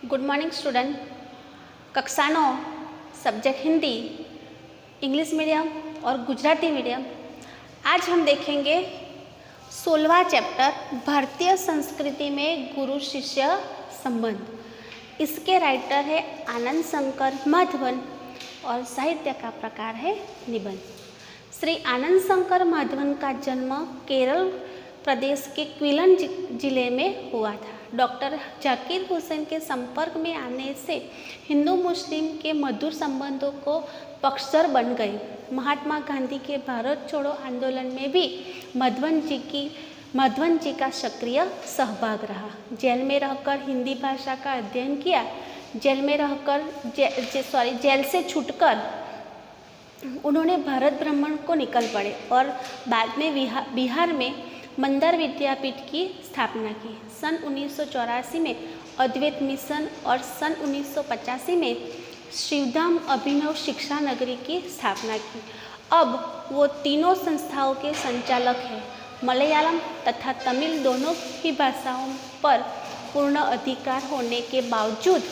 Good morning student. कक्षा 9 subject Hindi, English medium और Gujarati medium. आज हम देखेंगे 16वां चैप्टर भारतीय संस्कृति में गुरु शिष्य संबंध। इसके राइटर है आनंद शंकर माधवन और साहित्य का प्रकार है निबंध। श्री आनंद शंकर माधवन का जन्म केरल प्रदेश के क्विलन जिले में हुआ था। डॉक्टर जाकिर हुसैन के संपर्क में आने से हिंदू मुस्लिम के मधुर संबंधों को पक्षधर बन गए। महात्मा गांधी के भारत छोड़ो आंदोलन में भी माधवन जी का सक्रिय सहभाग रहा। जेल में रहकर हिंदी भाषा का अध्ययन किया। जेल से छूटकर उन्होंने भारत भ्रमण को निकल पड़े और बाद में बिहार में मंदर विद्यापीठ की स्थापना की। सन 1984 में अद्वैत मिशन और सन 1985 में शिवधाम अभिनव शिक्षा नगरी की स्थापना की। अब वो तीनों संस्थाओं के संचालक हैं। मलयालम तथा तमिल दोनों ही भाषाओं पर पूर्ण अधिकार होने के बावजूद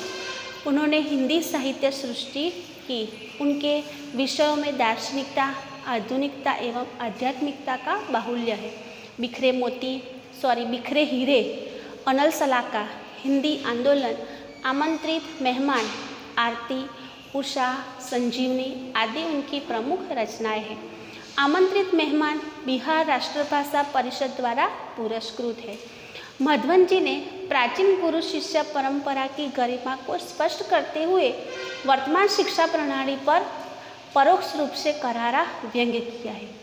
उन्होंने हिंदी साहित्य सृष्टि की। उनके विषयों में दार्शनिकता, आधुनिकता एवं आध्यात्मिकता का बाहुल्य है। बिखरे हीरे, अनल सलाका, हिंदी आंदोलन, आमंत्रित मेहमान, आरती, उषा, संजीवनी आदि उनकी प्रमुख रचनाएं हैं। आमंत्रित मेहमान बिहार राष्ट्रभाषा परिषद द्वारा पुरस्कृत है। माधवन जी ने प्राचीन गुरु शिष्य परंपरा की गरिमा को स्पष्ट करते हुए वर्तमान शिक्षा प्रणाली पर परोक्ष रूप से करारा व्यंग्य किया है।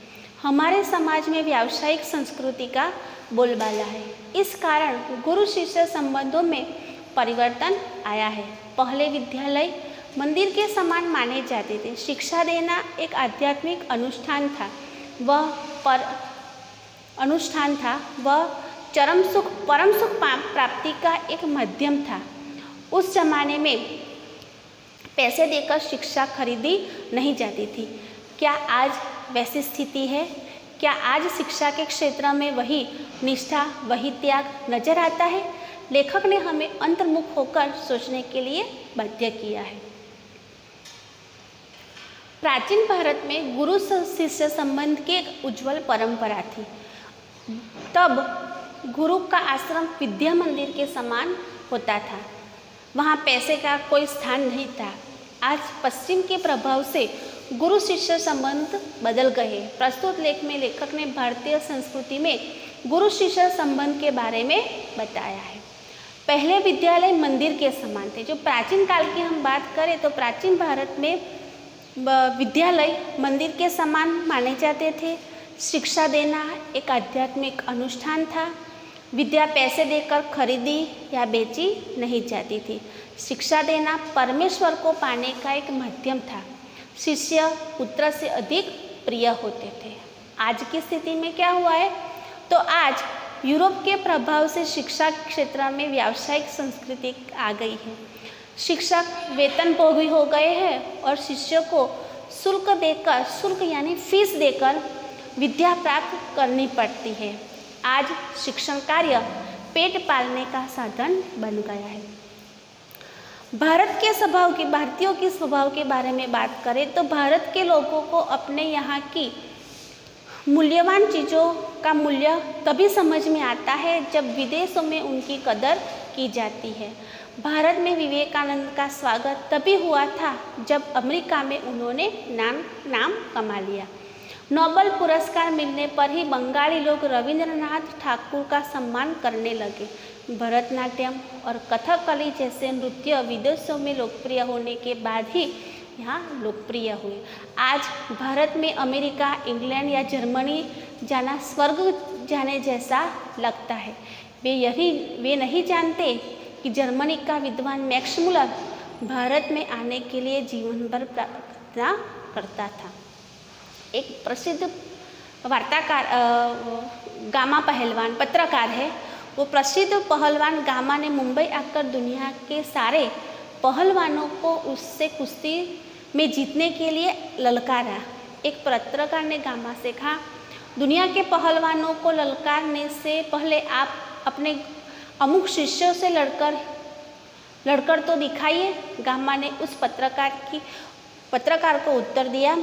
हमारे समाज में व्यावसायिक संस्कृति का बोलबाला है। इस कारण गुरु शिष्य संबंधों में परिवर्तन आया है। पहले विद्यालय मंदिर के समान माने जाते थे। शिक्षा देना एक आध्यात्मिक अनुष्ठान था। वह परम सुख प्राप्ति का एक माध्यम था। उस जमाने में पैसे देकर शिक्षा खरीदी नहीं जाती थी। क्या आज वैसी स्थिति है? क्या आज शिक्षा के क्षेत्र में वही निष्ठा, वही त्याग नजर आता है? लेखक ने हमें अंतर्मुख होकर सोचने के लिए बाध्य किया है। प्राचीन भारत में गुरु शिष्य संबंध की एक उज्जवल परंपरा थी। तब गुरु का आश्रम विद्या मंदिर के समान होता था। वहाँ पैसे का कोई स्थान नहीं था। आज पश्चिम के प्रभाव से गुरु शिष्य संबंध बदल गए। प्रस्तुत लेख में लेखक ने भारतीय संस्कृति में गुरु शिष्य संबंध के बारे में बताया है। पहले विद्यालय मंदिर के समान थे। जो प्राचीन काल की हम बात करें तो प्राचीन भारत में विद्यालय मंदिर के समान माने जाते थे। शिक्षा देना एक आध्यात्मिक अनुष्ठान था। विद्या पैसे देकर खरीदी या बेची नहीं जाती थी। शिक्षा देना परमेश्वर को पाने का एक माध्यम था। शिष्य पुत्र से अधिक प्रिय होते थे। आज की स्थिति में क्या हुआ है? तो आज यूरोप के प्रभाव से शिक्षा क्षेत्र में व्यावसायिक संस्कृति आ गई है। शिक्षक वेतनभोगी हो गए हैं और शिष्यों को शुल्क यानी फीस देकर विद्या प्राप्त करनी पड़ती है। आज शिक्षण कार्य पेट पालने का साधन बन गया है। भारतीयों के स्वभाव के बारे में बात करें तो भारत के लोगों को अपने यहाँ की मूल्यवान चीज़ों का मूल्य तभी समझ में आता है जब विदेशों में उनकी कदर की जाती है। भारत में विवेकानंद का स्वागत तभी हुआ था जब अमेरिका में उन्होंने नाम कमा लिया। नोबेल पुरस्कार मिलने पर ही बंगाली लोग रविंद्रनाथ ठाकुर का सम्मान करने लगे। भरतनाट्यम और कथकली जैसे नृत्य विदेशों में लोकप्रिय होने के बाद ही यहाँ लोकप्रिय हुए। आज भारत में अमेरिका, इंग्लैंड या जर्मनी जाना स्वर्ग जाने जैसा लगता है। वे नहीं जानते कि जर्मनी का विद्वान मैक्स मुलर भारत में आने के लिए जीवन भर प्रार्थना करता था। एक प्रसिद्ध गामा पहलवान पत्रकार है। वो प्रसिद्ध पहलवान गामा ने मुंबई आकर दुनिया के सारे पहलवानों को उससे कुश्ती में जीतने के लिए ललकारा। एक पत्रकार ने गामा से कहा, दुनिया के पहलवानों को ललकारने से पहले आप अपने अमुक शिष्यों से लड़कर लड़कर तो दिखाइए। गामा ने उस पत्रकार को उत्तर दिया,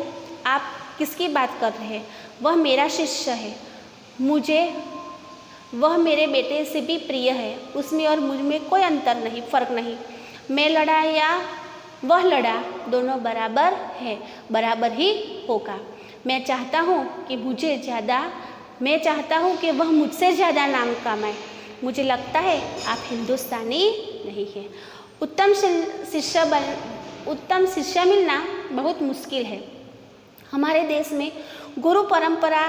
आप किसकी बात कर रहे हैं? वह मेरा शिष्य है, वह मेरे बेटे से भी प्रिय है, उसमें और मुझ में कोई अंतर नहीं, फर्क नहीं। मैं लड़ा या वह लड़ा, दोनों बराबर है, बराबर ही होगा। मैं चाहता हूँ कि वह मुझसे ज़्यादा नाम कमाए। मुझे लगता है आप हिंदुस्तानी नहीं हैं। उत्तम शिष्य मिलना बहुत मुश्किल है। हमारे देश में गुरु परंपरा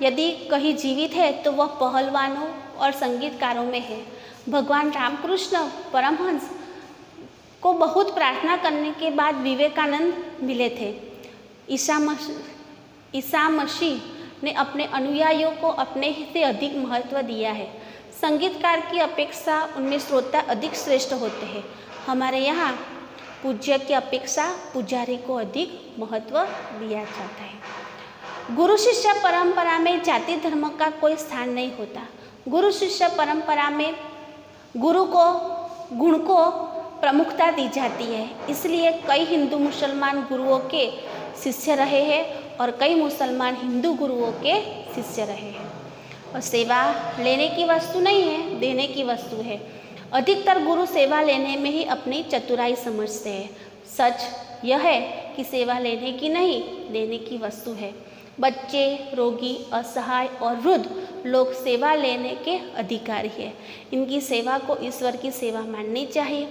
यदि कहीं जीवित है तो वह पहलवानों और संगीतकारों में है। भगवान रामकृष्ण परमहंस को बहुत प्रार्थना करने के बाद विवेकानंद मिले थे। ईसा मसीह ने अपने अनुयायियों को अपने से अधिक महत्व दिया है। संगीतकार की अपेक्षा उनमें श्रोता अधिक श्रेष्ठ होते हैं। हमारे यहाँ पूज्य की अपेक्षा पुजारी को अधिक महत्व दिया जाता है। गुरु शिष्य परंपरा में जाति धर्म का कोई स्थान नहीं होता। गुरु शिष्य परंपरा में गुण को प्रमुखता दी जाती है। इसलिए कई हिंदू मुसलमान गुरुओं के शिष्य रहे हैं और कई मुसलमान हिंदू गुरुओं के शिष्य रहे हैं। और सेवा लेने की वस्तु नहीं है, देने की वस्तु है। अधिकतर गुरु सेवा लेने में ही अपनी चतुराई समझते हैं। सच यह है कि सेवा लेने की नहीं, देने की वस्तु है। बच्चे, रोगी, असहाय और वृद्ध लोग सेवा लेने के अधिकारी हैं। इनकी सेवा को ईश्वर की सेवा माननी चाहिए।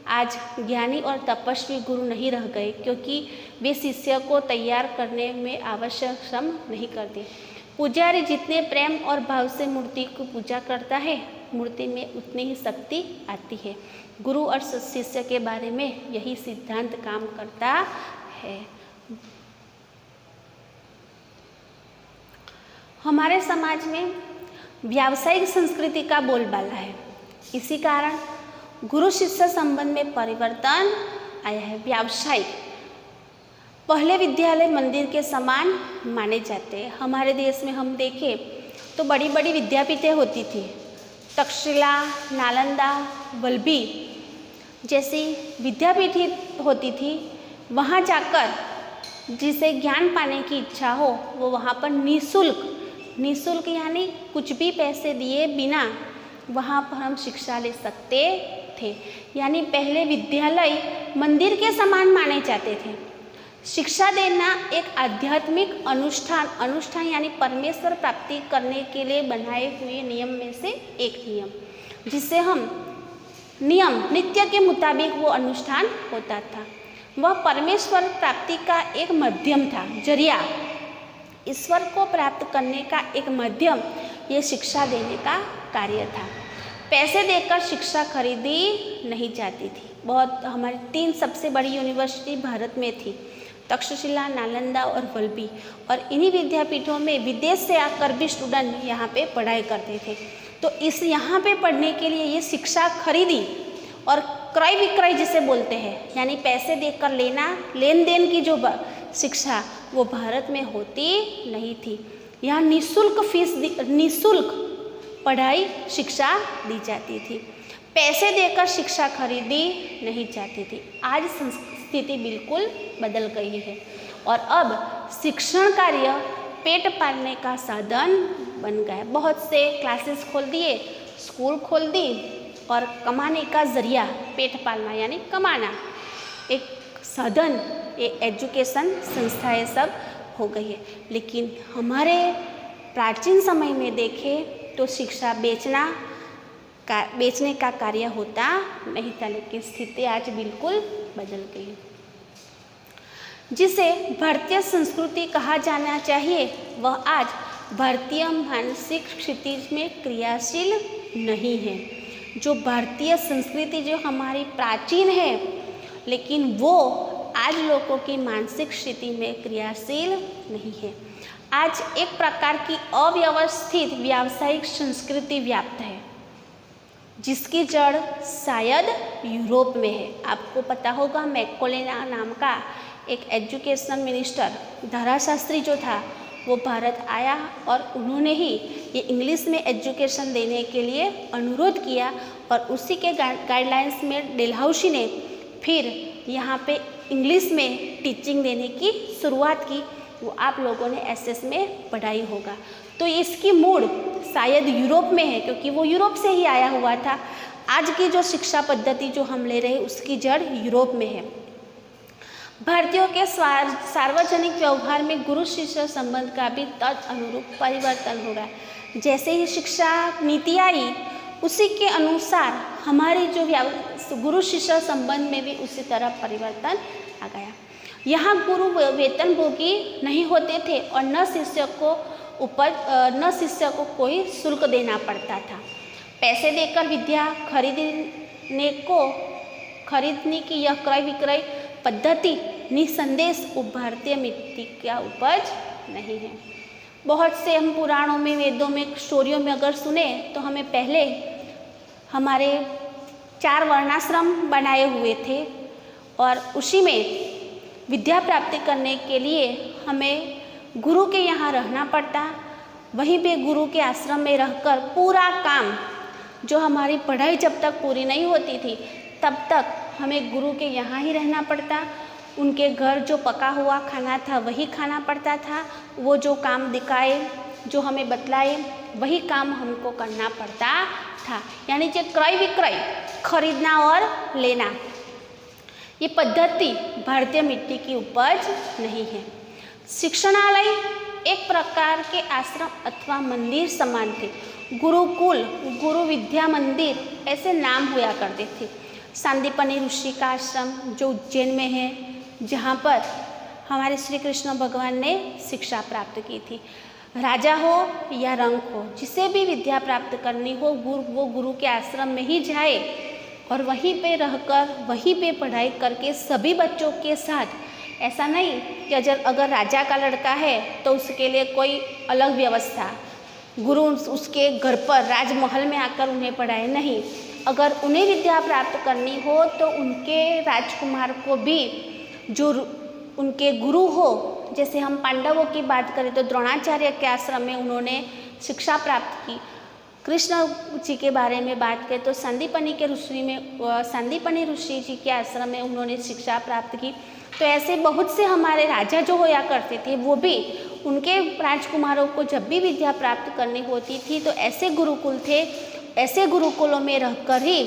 आज ज्ञानी और तपस्वी गुरु नहीं रह गए क्योंकि वे शिष्य को तैयार करने में आवश्यक श्रम नहीं करते। पुजारी जितने प्रेम और भाव से मूर्ति को पूजा करता है, मूर्ति में उतनी ही शक्ति आती है। गुरु और शिष्य के बारे में यही सिद्धांत काम करता है। हमारे समाज में व्यावसायिक संस्कृति का बोलबाला है। इसी कारण गुरु शिष्य संबंध में परिवर्तन आया है। व्यावसायिक, पहले विद्यालय मंदिर के समान माने जाते हैं। हमारे देश में हम देखें तो बड़ी बड़ी विद्यापीठें होती थी। तक्षशिला, नालंदा, वल्लभी जैसी विद्यापीठ होती थी। वहाँ जाकर जिसे ज्ञान पाने की इच्छा हो वो वहाँ पर निःशुल्क यानी कुछ भी पैसे दिए बिना वहाँ पर हम शिक्षा ले सकते थे। यानी पहले विद्यालय मंदिर के समान माने जाते थे। शिक्षा देना एक आध्यात्मिक अनुष्ठान यानी परमेश्वर प्राप्ति करने के लिए बनाए हुए नियम में से एक नियम, जिससे हम नित्य के मुताबिक वो अनुष्ठान होता था। वह परमेश्वर प्राप्ति का एक माध्यम था, जरिया। ईश्वर को प्राप्त करने का एक माध्यम ये शिक्षा देने का कार्य था। पैसे देकर शिक्षा खरीदी नहीं जाती थी। हमारी 3 सबसे बड़ी यूनिवर्सिटी भारत में थी, तक्षशिला, नालंदा और वल्लभी। और इन्हीं विद्यापीठों में विदेश से आकर भी स्टूडेंट यहाँ पे पढ़ाई करते थे। तो यहाँ पे पढ़ने के लिए ये शिक्षा खरीदी और क्रय विक्रय जिसे बोलते हैं, यानी पैसे देकर लेन देन की जो शिक्षा वो भारत में होती नहीं थी। यहाँ निःशुल्क पढ़ाई शिक्षा दी जाती थी। पैसे देकर शिक्षा खरीदी नहीं जाती थी। आज स्थिति बिल्कुल बदल गई है और अब शिक्षण कार्य पेट पालने का साधन बन गया है। बहुत से क्लासेस खोल दिए, स्कूल खोल दी और कमाने का जरिया पेट पालना यानी कमाना एक साधन, ये एजुकेशन संस्थाएं सब हो गई है। लेकिन हमारे प्राचीन समय में देखें तो शिक्षा बेचने का कार्य होता नहीं था। लेकिन स्थिति आज बिल्कुल बदल गई। जिसे भारतीय संस्कृति कहा जाना चाहिए वह आज भारतीय मानसिक क्षितिज में क्रियाशील नहीं है। जो भारतीय संस्कृति जो हमारी प्राचीन है, लेकिन वो आज लोगों की मानसिक स्थिति में क्रियाशील नहीं है। आज एक प्रकार की अव्यवस्थित व्यावसायिक संस्कृति व्याप्त है, जिसकी जड़ शायद यूरोप में है। आपको पता होगा मैकोलेना नाम का एक एजुकेशन मिनिस्टर धाराशास्त्री जो था वो भारत आया और उन्होंने ही ये इंग्लिश में एजुकेशन देने के लिए अनुरोध किया और उसी के गाइडलाइंस में डलहौसी ने फिर यहाँ पे इंग्लिश में टीचिंग देने की शुरुआत की। वो आप लोगों ने एसएस में पढ़ाई होगा। तो इसकी मूल शायद यूरोप में है, क्योंकि वो यूरोप से ही आया हुआ था। आज की जो शिक्षा पद्धति जो हम ले रहे हैं उसकी जड़ यूरोप में है। भारतीयों के सार्वजनिक व्यवहार में गुरु शिष्य संबंध का भी तद अनुरूप परिवर्तन हो रहा है। जैसे ही शिक्षा नीति आई उसी के अनुसार हमारी जो गुरु शिष्य संबंध में भी उसी तरह परिवर्तन आ गया। यहाँ गुरु वेतनभोगी नहीं होते थे और न शिष्य को कोई शुल्क देना पड़ता था। पैसे देकर विद्या खरीदने की यह क्रय विक्रय पद्धति निसंदेश भारतीय मिट्टी का उपज नहीं है। बहुत से हम पुराणों में, वेदों में, स्टोरियों में अगर सुने तो हमें पहले हमारे 4 वर्णाश्रम बनाए हुए थे और उसी में विद्या प्राप्ति करने के लिए हमें गुरु के यहाँ रहना पड़ता। वहीं पे गुरु के आश्रम में रहकर पूरा काम, जो हमारी पढ़ाई जब तक पूरी नहीं होती थी तब तक हमें गुरु के यहाँ ही रहना पड़ता। उनके घर जो पका हुआ खाना था वही खाना पड़ता था। वो जो काम दिखाए, जो हमें बतलाए, वही काम हमको करना पड़ता था। यानी कि क्रय विक्रय, खरीदना और लेना, ये पद्धति भारतीय मिट्टी की उपज नहीं है। शिक्षणालय एक प्रकार के आश्रम अथवा मंदिर समान थे। गुरुकुल, गुरु विद्या मंदिर ऐसे नाम हुआ करते थे। सांदीपनी ऋषि का आश्रम जो उज्जैन में है, जहाँ पर हमारे श्री कृष्ण भगवान ने शिक्षा प्राप्त की थी। राजा हो या रंक हो, जिसे भी विद्या प्राप्त करनी हो वो गुरु के आश्रम में ही जाए और वहीं पे रहकर वहीं पे पढ़ाई करके सभी बच्चों के साथ, ऐसा नहीं कि अगर राजा का लड़का है तो उसके लिए कोई अलग व्यवस्था, गुरु उसके घर पर राजमहल में आकर उन्हें पढ़ाए, नहीं। अगर उन्हें विद्या प्राप्त करनी हो तो उनके राजकुमार को भी जो उनके गुरु हो, जैसे हम पांडवों की बात करें तो द्रोणाचार्य के आश्रम में उन्होंने शिक्षा प्राप्त की। कृष्ण जी के बारे में बात करें तो सांदीपनी ऋषि जी के आश्रम में उन्होंने शिक्षा प्राप्त की। तो ऐसे बहुत से हमारे राजा जो होया करते थे वो भी उनके राजकुमारों को जब भी विद्या प्राप्त करनी होती थी तो ऐसे गुरुकुल थे, ऐसे गुरुकुलों में रहकर ही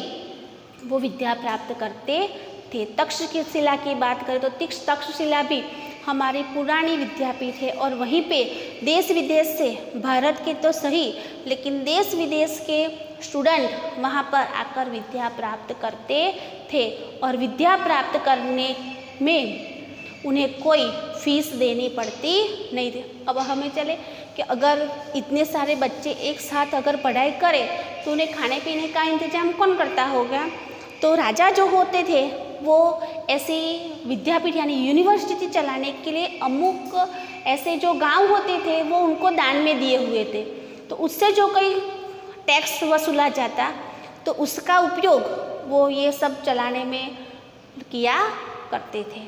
वो विद्या प्राप्त करते थे। तक्षशिला की बात करें तो तक्षशिला भी हमारी पुरानी विद्यापीठ है और वहीं पे देश विदेश से, भारत के तो सही लेकिन देश विदेश के स्टूडेंट वहाँ पर आकर विद्या प्राप्त करते थे और विद्या प्राप्त करने में उन्हें कोई फीस देनी पड़ती नहीं थी। अब हमें चले कि अगर इतने सारे बच्चे एक साथ अगर पढ़ाई करें तो उन्हें खाने पीने का इंतजाम कौन करता होगा? तो राजा जो होते थे वो ऐसी विद्यापीठ यानी यूनिवर्सिटी चलाने के लिए अमुक ऐसे जो गांव होते थे वो उनको दान में दिए हुए थे। तो उससे जो कोई टैक्स वसूला जाता तो उसका उपयोग वो ये सब चलाने में किया करते थे।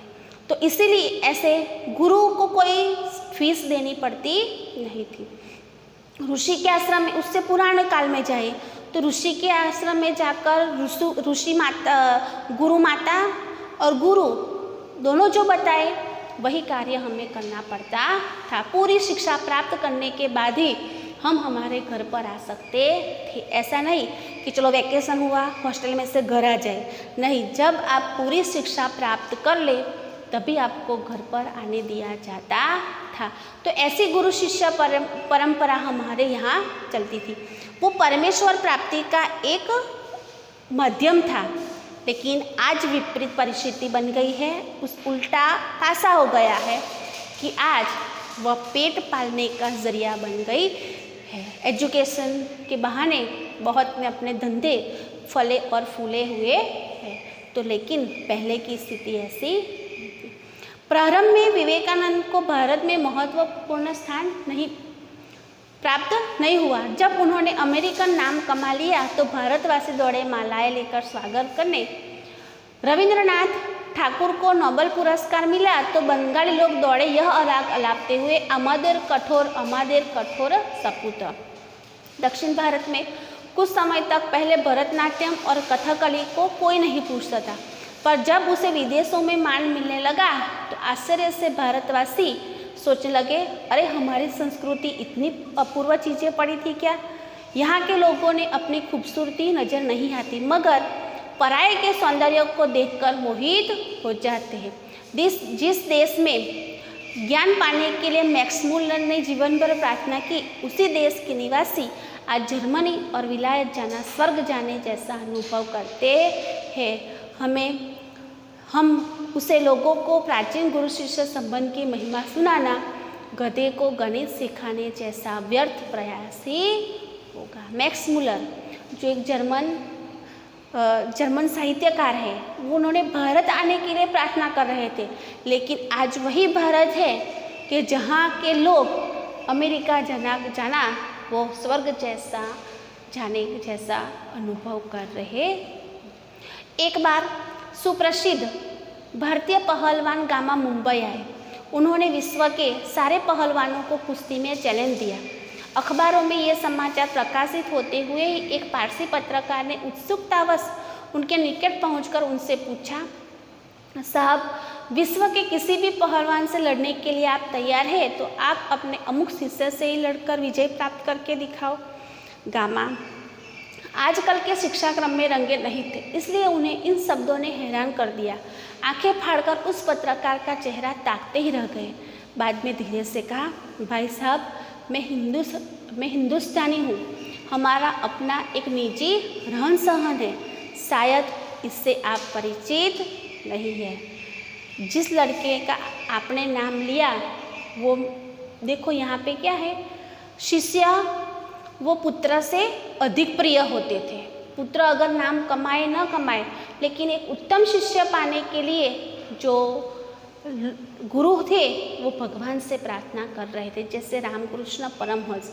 तो इसीलिए ऐसे गुरु को कोई फीस देनी पड़ती नहीं थी। ऋषि के आश्रम में, उससे पुराने काल में जाए तो ऋषि के आश्रम में जाकर ऋषि माता, गुरु माता और गुरु दोनों जो बताए वही कार्य हमें करना पड़ता था। पूरी शिक्षा प्राप्त करने के बाद ही हम हमारे घर पर आ सकते थे। ऐसा नहीं कि चलो वैकेशन हुआ हॉस्टल में से घर आ जाए, नहीं। जब आप पूरी शिक्षा प्राप्त कर ले तभी आपको घर पर आने दिया जाता था। तो ऐसी गुरु शिष्य परंपरा हमारे यहाँ चलती थी। वो परमेश्वर प्राप्ति का एक माध्यम था, लेकिन आज विपरीत परिस्थिति बन गई है। उस उल्टा ऐसा हो गया है कि आज वह पेट पालने का जरिया बन गई है। एजुकेशन के बहाने बहुत में अपने धंधे फले और फूले हुए हैं। तो लेकिन पहले की स्थिति ऐसी थी। प्रारंभ में विवेकानंद को भारत में महत्वपूर्ण स्थान प्राप्त नहीं हुआ। जब उन्होंने अमेरिकन नाम कमा लिया तो भारतवासी दौड़े मालाएं लेकर स्वागत करने। रविंद्रनाथ ठाकुर को नोबेल पुरस्कार मिला तो बंगाली लोग दौड़े यह राग अलापते हुए अमादेर कठोर सपूत। दक्षिण भारत में कुछ समय तक पहले भरतनाट्यम और कथकली को कोई नहीं पूछता था, पर जब उसे विदेशों में मान मिलने लगा तो आश्चर्य से भारतवासी सोचने लगे, अरे हमारी संस्कृति इतनी अपूर्व चीज़ें पड़ी थी क्या। यहाँ के लोगों ने अपनी खूबसूरती नज़र नहीं आती, मगर पराये के सौंदर्य को देखकर मोहित हो जाते हैं। जिस देश में ज्ञान पाने के लिए मैक्स मुलर ने जीवन भर प्रार्थना की, उसी देश के निवासी आज जर्मनी और विलायत जाना स्वर्ग जाने जैसा अनुभव करते हैं। हम उसे लोगों को प्राचीन गुरु शिष्य संबंध की महिमा सुनाना गधे को गणित सिखाने जैसा व्यर्थ प्रयास ही होगा। मैक्स मुलर जो एक जर्मन साहित्यकार है, वो उन्होंने भारत आने के लिए प्रार्थना कर रहे थे, लेकिन आज वही भारत है कि जहाँ के लोग अमेरिका जाना वो स्वर्ग जैसा जाने जैसा अनुभव कर रहे। एक बार सुप्रसिद्ध भारतीय पहलवान गामा मुंबई आए। उन्होंने विश्व के सारे पहलवानों को कुश्ती में चैलेंज दिया। अखबारों में ये समाचार प्रकाशित होते हुए ही एक पारसी पत्रकार ने उत्सुकतावश उनके निकट पहुंचकर उनसे पूछा, साहब, विश्व के किसी भी पहलवान से लड़ने के लिए आप तैयार हैं तो आप अपने अमुक शिष्य से ही लड़कर विजय प्राप्त करके दिखाओ। गामा आजकल के शिक्षा क्रम में रंगे नहीं थे, इसलिए उन्हें इन शब्दों ने हैरान कर दिया। आंखें फाड़कर उस पत्रकार का चेहरा ताकते ही रह गए। बाद में धीरे से कहा, भाई साहब, मैं हिंदुस्तानी हूँ, हमारा अपना एक निजी रहन सहन है, शायद इससे आप परिचित नहीं है। जिस लड़के का आपने नाम लिया वो देखो यहाँ पे क्या है, शिष्य वो पुत्र से अधिक प्रिय होते थे। पुत्र अगर नाम कमाए न कमाए, लेकिन एक उत्तम शिष्य पाने के लिए जो गुरु थे वो भगवान से प्रार्थना कर रहे थे। जैसे रामकृष्ण परमहंस,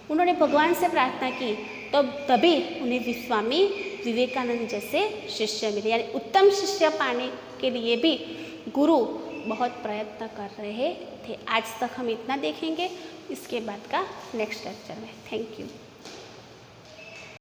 उन्होंने भगवान से प्रार्थना की तो तभी उन्हें स्वामी विवेकानंद जैसे शिष्य मिले। यानी उत्तम शिष्य पाने के लिए भी गुरु बहुत प्रयत्न कर रहे थे। आज तक हम इतना देखेंगे, इसके बाद का नेक्स्ट लेक्चर में। Thank you.